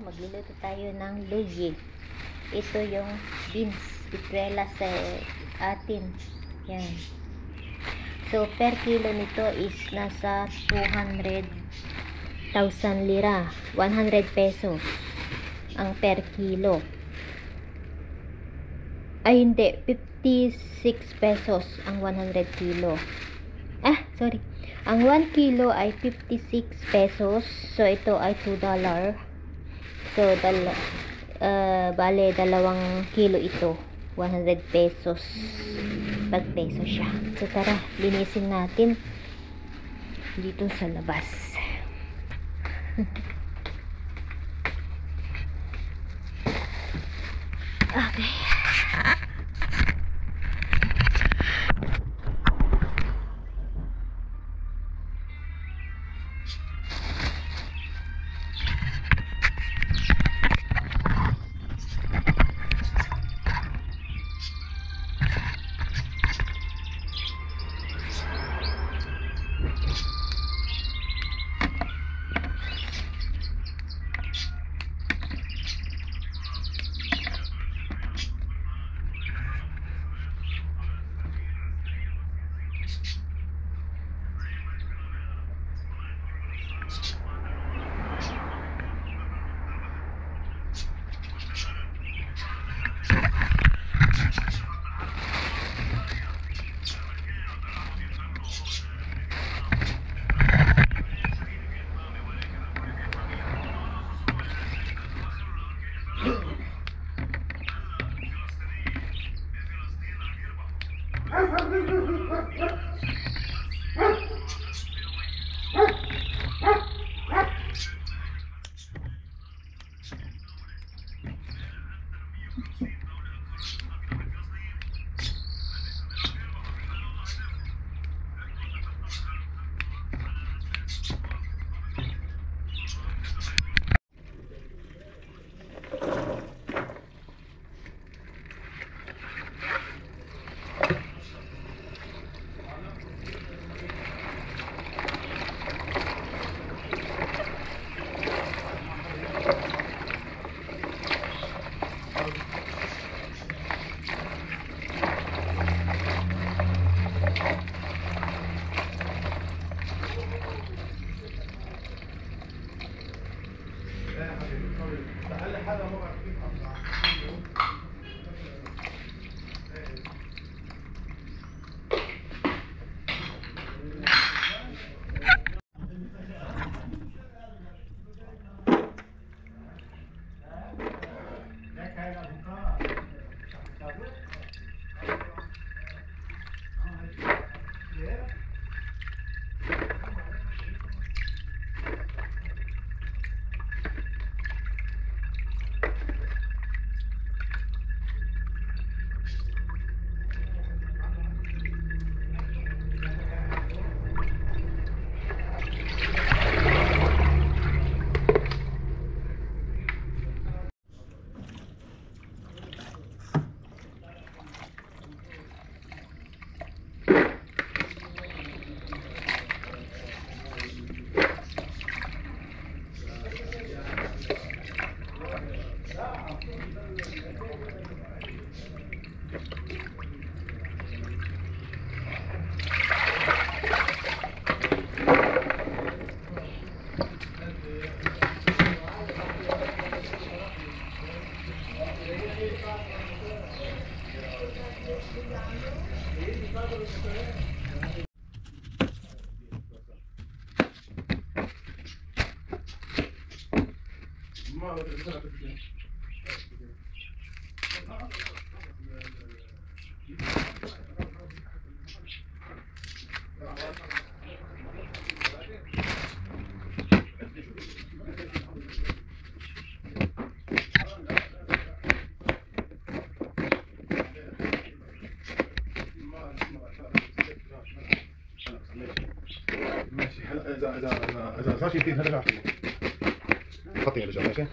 magluluto tayo ng luye. Ito yung beans, bituela sa atin. Yan. So, per kilo nito is nasa 200,000 lira. 100 pesos ang per kilo. Ay, hindi. 56 pesos ang 100 kilo. Sorry. Ang 1 kilo ay 56 pesos. So, ito ay $2. So, bale, 2 kilo ito. 100 pesos. Pag peso siya. So, tara, linisin natin dito sa labas. Okay. إذا صار شيء جديد هذا لا خطي يا رجال ماشي.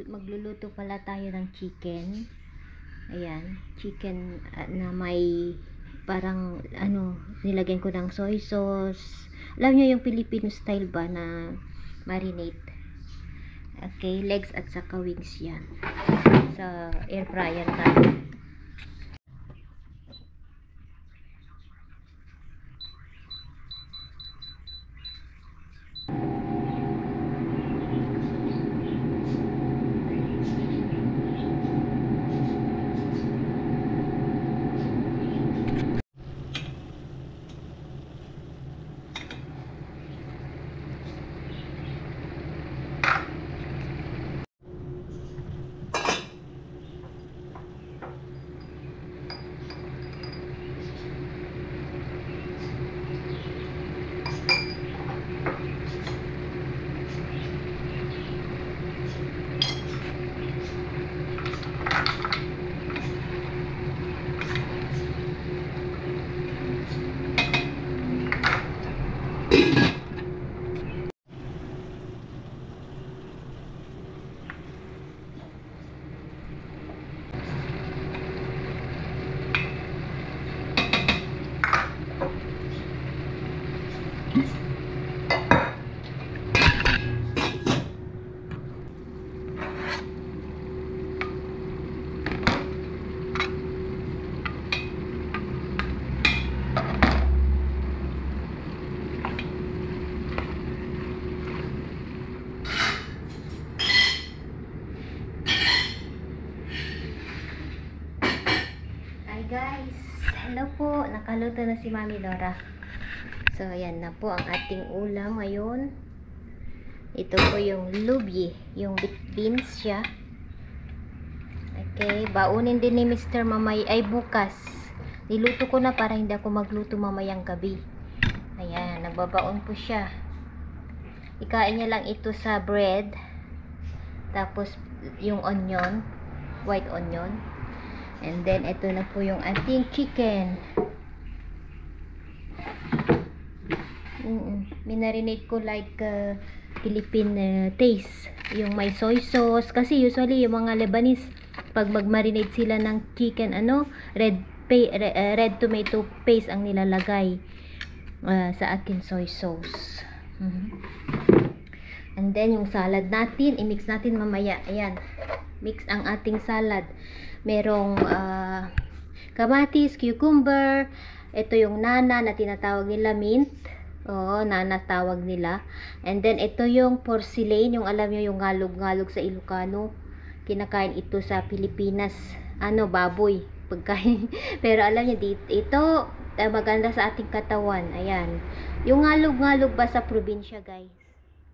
Magluluto pala tayo ng chicken. Ayan, chicken na may parang ano, nilagyan ko ng soy sauce. Alam nyo yung Filipino style ba na marinate. Okay, legs at saka wings yan. Sa air fryer tayo. Guys, hello po, nakaluto na si Mami Laura. So ayan na po ang ating ulam ngayon. Ito po yung lubye, yung beans siya. Okay, baunin din ni Mr. mamay ay bukas. Niluto ko na para hindi ako magluto mamayang gabi. Ayan, nagbabaon po siya. Ikain niya lang ito sa bread. Tapos yung onion, white onion. And then, ito na po yung ating chicken. Minarinate ko like Philippine taste. Yung may soy sauce. Kasi usually, yung mga Lebanese, pag magmarinate sila ng chicken, red tomato paste ang nilalagay. Sa akin, soy sauce. And then, yung salad natin, i-mix natin mamaya. Ayan. Mix ang ating salad. Merong kamatis, cucumber, ito yung nana na tinatawag nila mint. Oo, nana tawag nila. And then ito yung porcelain, yung alam nyo yung ngalog-ngalog sa Ilocano. Kinakain ito sa Pilipinas. Ano, baboy. Pagkain. Pero alam nyo, ito maganda sa ating katawan. Ayan. Yung ngalog-ngalog ba sa probinsya, guys?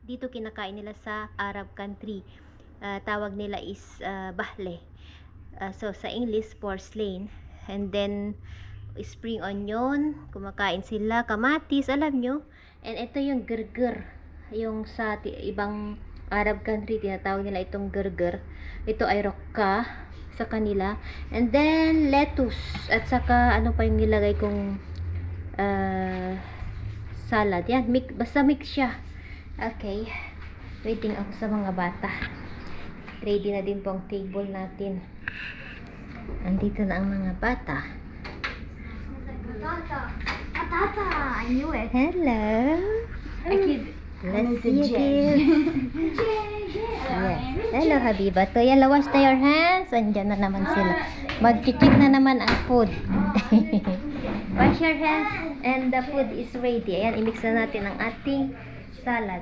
Dito kinakain nila sa Arab country. Tawag nila is bahle. So sa English, porcelain. And then spring onion, kumakain sila, kamatis, alam nyo. And ito yung gerger, yung sa ibang Arab country tinatawag nila itong gerger. Ito ay rokka sa kanila. And then lettuce, at saka ano pa yung nilagay kong salad. Yan, basta mix siya. Okay, waiting ako sa mga bata. Ready na din po ang table natin. Andito na ang mga bata. Tata, I knew it. Hello. Let's see you again. Yes. Hello, Habiba. To yan, wash na your hands. Andyan na naman sila. Mag-check na naman ang food. Wash your hands and the food is ready. Ayan, i-mix na natin ang ating salad.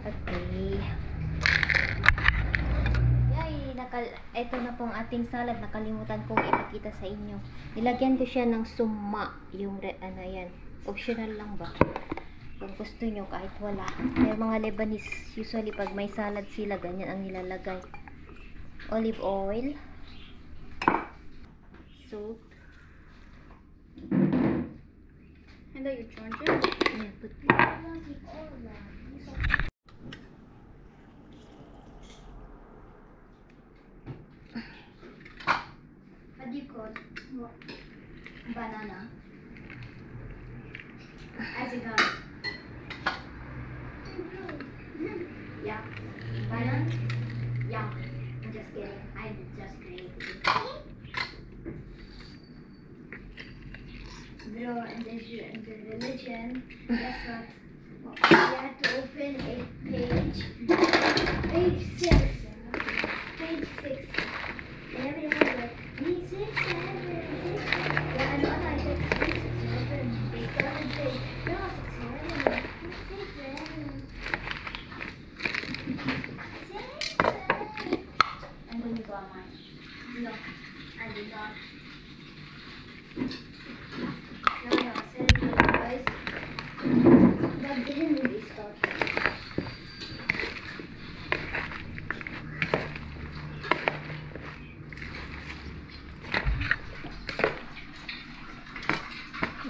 Okay. Ito na pong ating salad. Nakalimutan kong ipakita sa inyo. Nilagyan ko siya ng suma. Yung ano yan. Optional lang ba? Kung gusto nyo kahit wala. May mga Lebanese usually pag may salad sila ganyan ang nilalagay. Olive oil. Salt. And then you charge it. Yeah, put What do you call it? What? Banana. As a gum. Yeah. Pardon? Yeah. I'm just kidding. I just created it. Bro, and in the religion, guess what? You have to open a page. Page 6. Page 6. And every time like, page 6, 7, 6. Yeah, and what I said, 6, 7. They started saying, no, 6, 7. 6, 7. 6, 7. I'm going to go on mine. No, I did not. No, I said it to you guys. But didn't really start.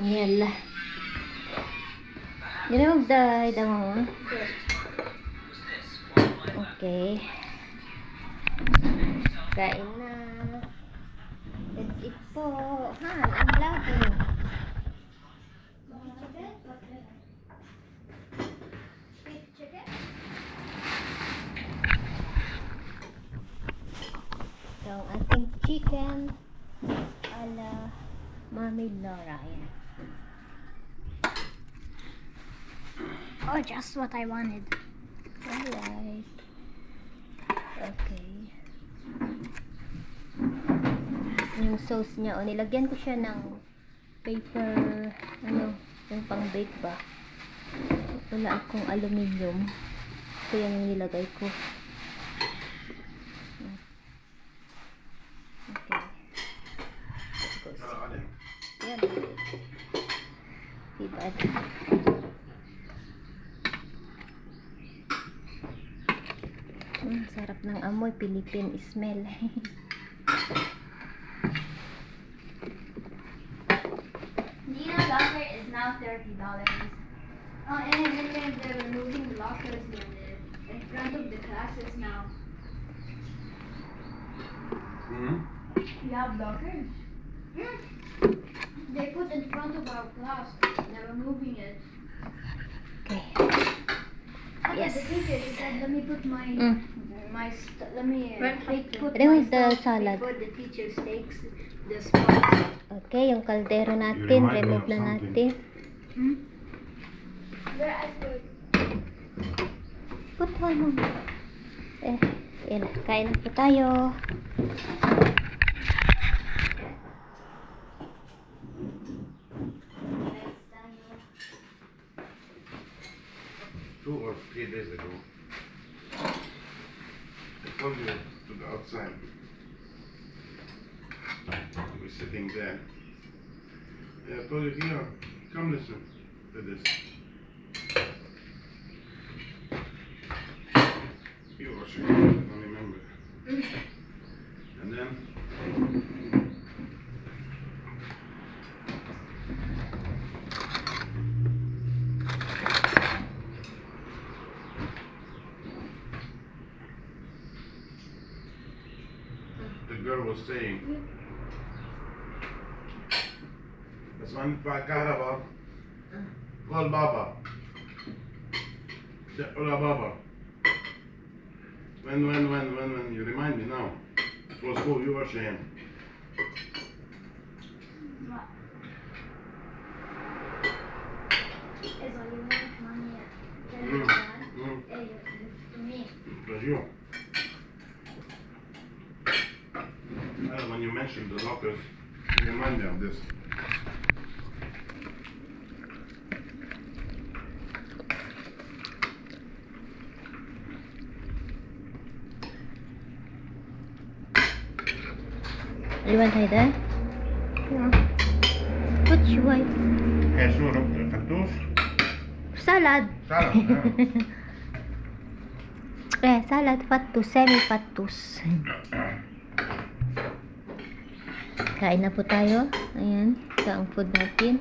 Yala. Dili magdahid mo. Okay. Kain na. That's it po. Han, ang vlogging. Chicken? So, ang ating chicken ala Mami Laura. Ayan. Oh, just what I wanted. Alright. Okay. Yung sauce niya, o nilagyan ko siya ng paper, ano, yung pang bake ba. Wala akong aluminium. So, yan yung nilagay ko. Okay. Yan. Diba? Sarap ng amoy. Philippine smell. Nina locker is now $30. Oh, and then they're removing the lockers in front of the classes now. We have lockers. They put in front of our class. They're removing it. Okay. Yes. Yes. The teacher said, let me put my let me put Remove my the stuff salad. before the teacher takes the spot. Okay, yung kaldero natin, remind me remove of na something. natin. Where I put Put one mo. Yan. Kain na po tayo. Two or 3 days ago, I told you to go outside. We were sitting there. And I told you, here, come listen to this. You were sure, I don't remember. And then, the girl was saying, بس ما ندفع كهرباء قول بابا دقوا لبابا when you remind me now it was who you were saying what? Is all you want money? Tell me that. To me. it was you. When you mentioned the lockers, you remind me of this. You want to that? Yeah. What you want? Okay, sure, cartouche. Salad. Salad. Salad fattus, semi-fattus. Kain na po tayo. Ayan. Ito ang food natin.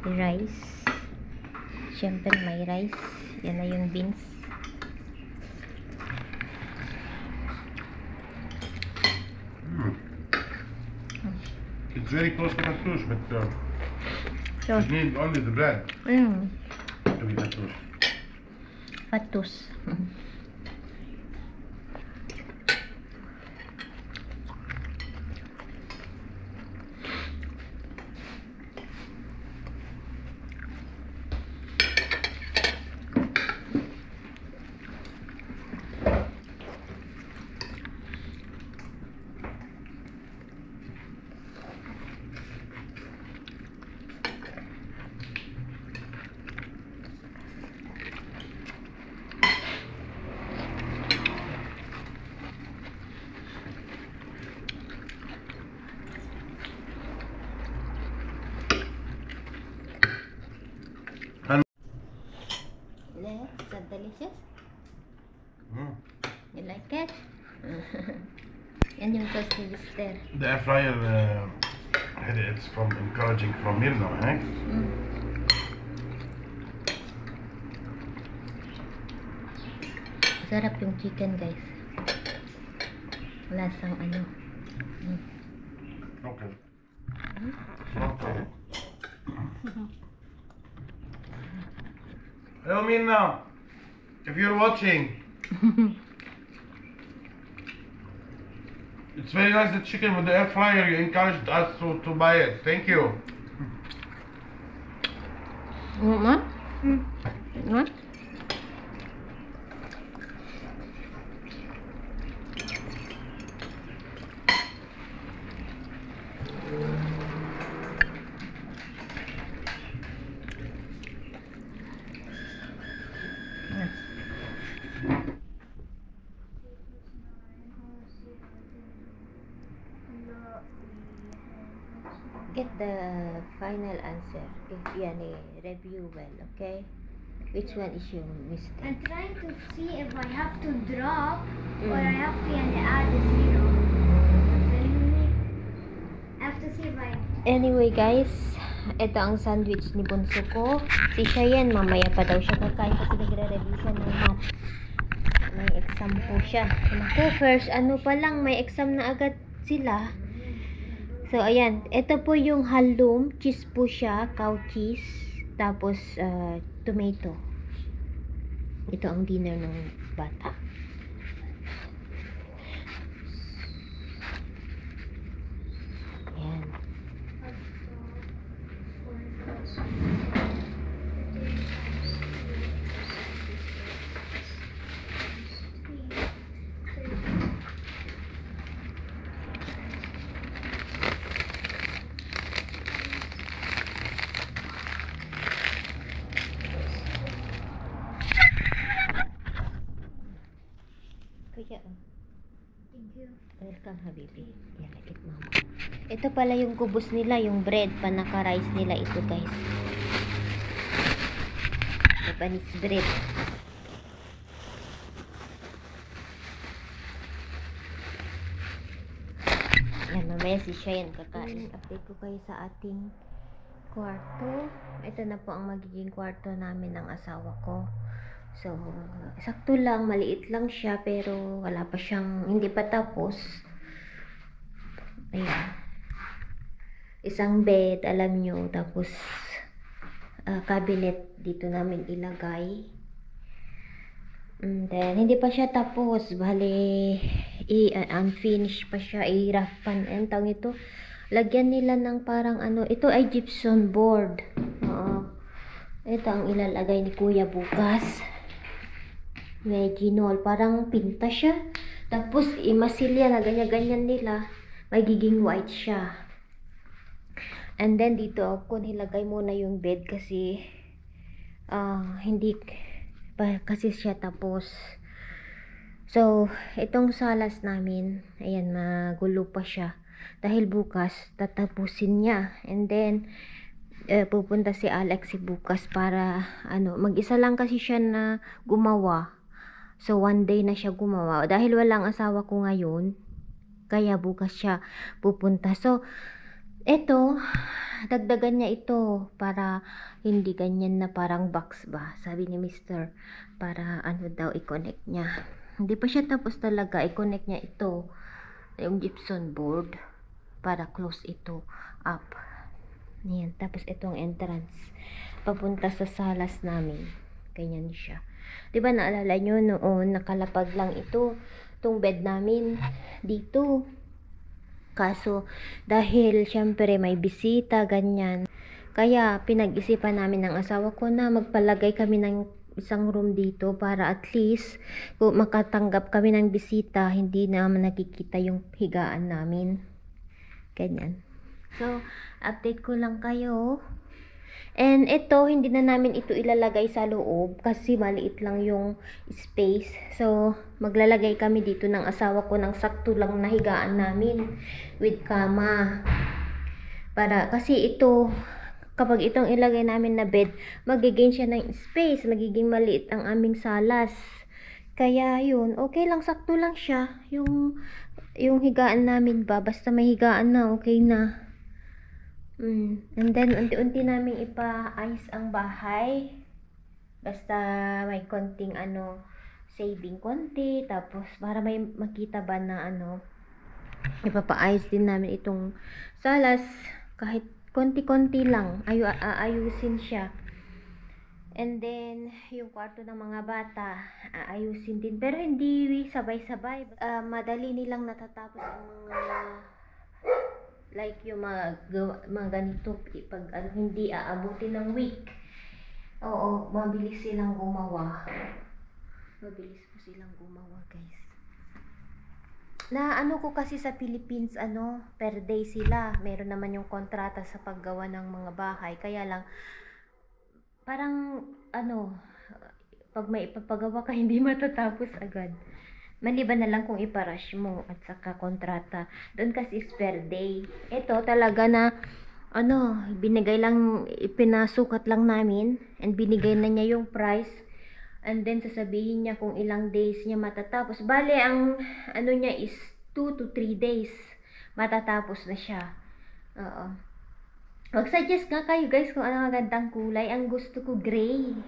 Rice. Siyempre may rice. Yan na yung beans. It's very close to cartouche, but So, you need only the bread mm. to be cartouche. patus. Is that delicious? You like it? Yan yung toast ni Mister. The air fryer, it's from encouraging from Mirna, eh? Sarap yung chicken, guys. Lasang ano. Okay. Okay. Hello, Mirna. If you're watching, it's very nice the chicken with the air fryer. You encouraged us to buy it. Thank you. What? What? Get the final answer if yan review well, okay? Which one is your mistake? I'm trying to see if I have to drop or I have to add a zero. I have to see if I... Anyway guys, ito ang sandwich ni Bunso ko. Si Cheyenne, mamaya pa daw siya kakain kasi nagre-review siya ng math. May exam po siya. Naku, first ano pa lang, may exam na agad sila. So, ayan. Ito po yung halloum. Cheese po siya. Cow cheese. Tapos, tomato. Ito ang dinner ng bata. Ayan. Kuya, Thank you. welcome habibi. Yan, ikit mo. Ito pala yung kubos nila, yung bread, panaka-rice nila ito guys. Japanese bread. Yan, mamaya si Cheyenne kakain. Update ko kayo sa ating kwarto. Ito na po ang magiging kwarto namin ng asawa ko. So, sakto lang, maliit lang siya, pero wala pa siyang, hindi pa tapos. Ayan. Isang bed, alam nyo, tapos cabinet dito namin ilagay. And then, hindi pa siya tapos, bali, unfinished pa siya, i-rough-pan, and tawag ito, lagyan nila ng parang ano, ito ay gypsum board. Ito ang ilalagay ni Kuya bukas. May ginol, parang pinta siya. Tapos, imasilya na ganyan-ganyan nila. Magiging white siya. And then, dito ako nilagay muna yung bed kasi hindi pa kasi siya tapos. So, itong salas namin, ayan, magulo pa siya. Dahil bukas, tatapusin niya. And then, pupunta si Alex bukas para, mag-isa lang kasi siya na gumawa. So, one day na siya gumawa. Dahil walang asawa ko ngayon, kaya bukas siya pupunta. So, eto, dagdagan niya ito para hindi ganyan na parang box ba, sabi ni Mr. Para daw i-connect niya. Hindi pa siya tapos talaga, i-connect niya ito, yung gypsum board, para close ito up. Ayan, tapos itong entrance, papunta sa salas namin. Ganyan siya. 'Di ba naalala nyo noon, nakalapag lang itong bed namin dito. Kaso, dahil syempre may bisita, ganyan. Kaya, pinag-isipan namin ng asawa ko na magpalagay kami ng isang room dito para at least kung makatanggap kami ng bisita, hindi naman nakikita yung higaan namin. Ganyan. So, update ko lang kayo. And ito, hindi na namin ito ilalagay sa loob kasi maliit lang yung space. So, maglalagay kami dito ng asawa ko ng sakto lang na higaan namin with kama. Kasi ito, kapag itong ilagay namin na bed, magigain siya ng space, magiging maliit ang aming salas. Kaya yun, okay lang, sakto lang siya. Yung higaan namin ba, basta may higaan na, okay na. And then, unti-unti namin ipa-ayos ang bahay. Basta may konting saving konti. Tapos, para may makita ba na ipapa-ayos din namin itong salas. Kahit konti-konti lang, aayusin siya. And then, yung kwarto ng mga bata, aayusin din. Pero hindi sabay-sabay. Madali nilang natatapos ang mga like yung mga ganito pag hindi aabutin ng week. Oo, mabilis silang gumawa. Mabilis po silang gumawa, guys. Na ko kasi sa Philippines, per day sila. Meron naman yung kontrata sa paggawa ng mga bahay. Kaya lang, parang, pag may ipapagawa ka, hindi matatapos agad. Maliban na lang kung iparush mo at saka kontrata. Doon kasi is per day. Ito talaga na, binigay lang, ipinasukat lang namin, and binigay na niya yung price. And then, sasabihin niya kung ilang days niya matatapos. Bale, ang niya is 2 to 3 days. Matatapos na siya. Oo. Mag-suggest nga kayo guys kung ano magandang kulay. Ang gusto ko gray.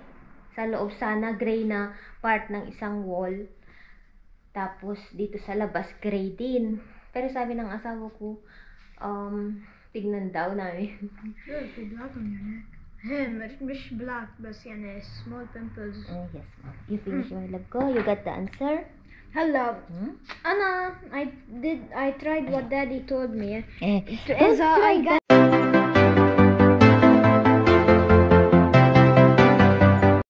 Sa loob sana, gray na part ng isang wall. Tapos, dito sa labas, gray din. Pero sabi ng asawa ko, tignan daw namin. Look, the black on your neck. مش black بس يعني small pimples. Yes, ma'am. You finish your love ko? You got the answer? هلا أنا I tried what daddy told me. Don't إذا try I got